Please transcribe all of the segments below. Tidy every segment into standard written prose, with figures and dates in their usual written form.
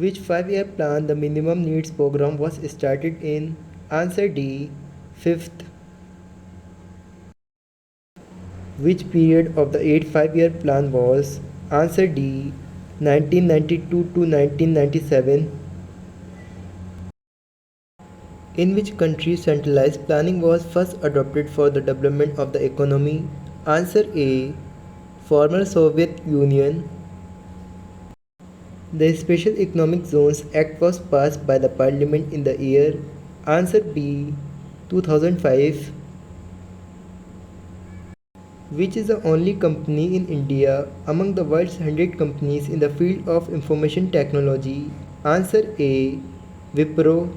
Which 5-year plan the minimum needs program was started in? Answer D. 5th. Which period of the 8 5-year plan was? Answer D. 1992 to 1997. In which country centralized planning was first adopted for the development of the economy? Answer A. Former Soviet Union. The Special Economic Zones Act was passed by the Parliament in the year. Answer B. 2005. Which is the only company in India among the world's 100 companies in the field of information technology? Answer A. Wipro.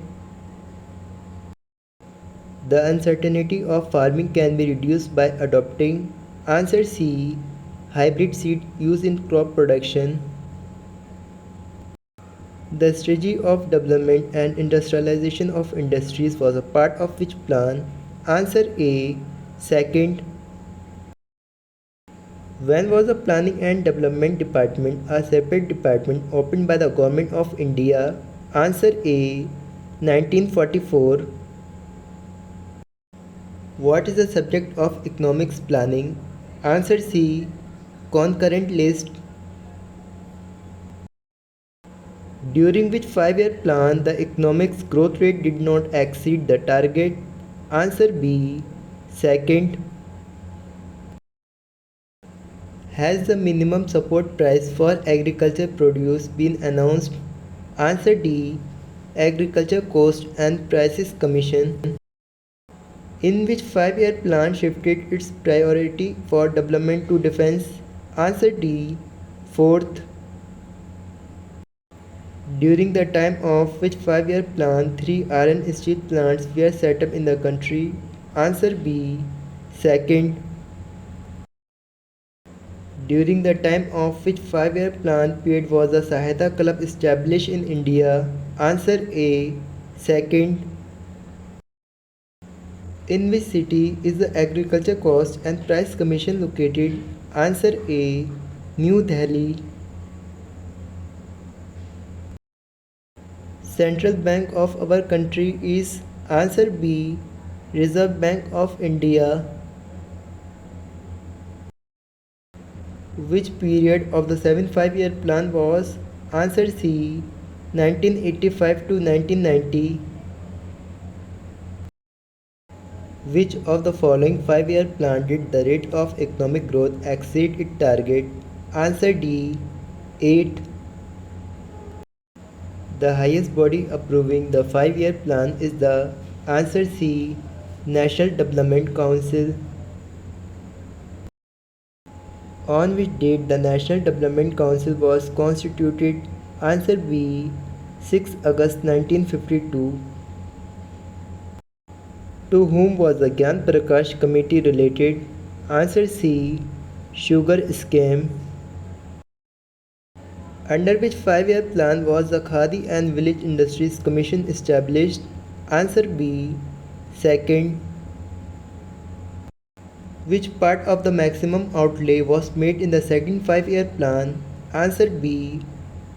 The uncertainty of farming can be reduced by adopting. Answer C. Hybrid seed used in crop production. The strategy of development and industrialization of industries was a part of which plan? Answer A. Second. When was the Planning and Development Department a separate department opened by the Government of India? Answer A. 1944. What is the subject of economics planning? Answer C. Concurrent list. During which 5-year plan the economics growth rate did not exceed the target? Answer B. Second. Has the minimum support price for agriculture produce been announced? Answer D. Agriculture Cost and Prices Commission. In which 5-year plan shifted its priority for development to defense? Answer D. Fourth. During the time of which 5-year plan 3 iron steel plants were set up in the country? Answer B. Second. During the time of which 5-year plan period was the Sahayata Club established in India? Answer A. Second. In which city is the Agriculture Cost and Price Commission located? Answer A. New Delhi. Central Bank of our country is? Answer B. Reserve Bank of India. Which period of the 7 5-year plan was? Answer C. 1985 to 1990. Which of the following 5-year plan did the rate of economic growth exceed its target? Answer D. 8. The highest body approving the 5-year plan is the? Answer C. National Development Council. On which date the National Development Council was constituted? Answer B. 6 August 1952. To whom was the Gyan Prakash Committee related? Answer C. Sugar Scheme. Under which 5-year plan was the Khadi and Village Industries Commission established? Answer B. Second. Which part of the maximum outlay was made in the second 5-year plan? Answer B.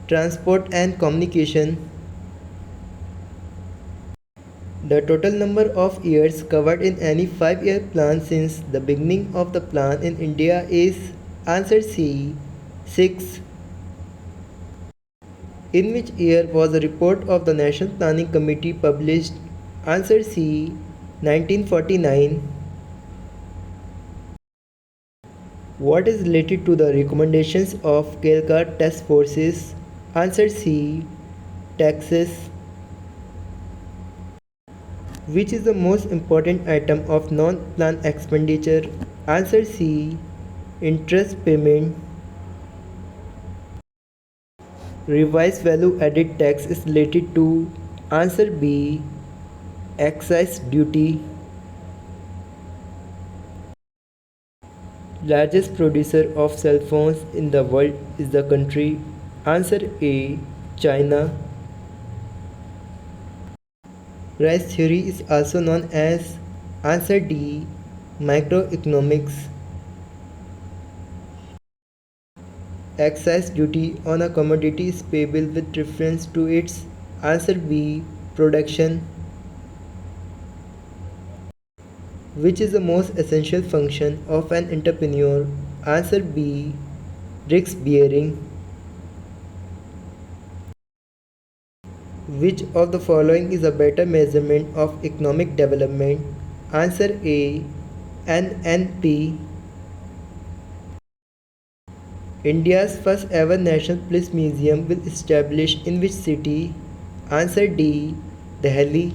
Transport and communication. The total number of years covered in any 5-year plan since the beginning of the plan in India is? Answer C. 6. In which year was the report of the National Planning Committee published? Answer C. 1949. What is related to the recommendations of Kelkar task forces? Answer C. Taxes. Which is the most important item of non-plan expenditure? Answer C. Interest payment. Revised value added tax is related to? Answer B. Excise duty. Largest producer of cell phones in the world is the country? Answer A. China. Rice theory is also known as? Answer D. Microeconomics. excise duty on a commodity is payable with reference to its answer B. Production. Which is the most essential function of an entrepreneur? Answer B. Risk bearing. Which of the following is a better measurement of economic development? Answer A. NNP. India's first ever National Police Museum will establish in which city? Answer D. Delhi.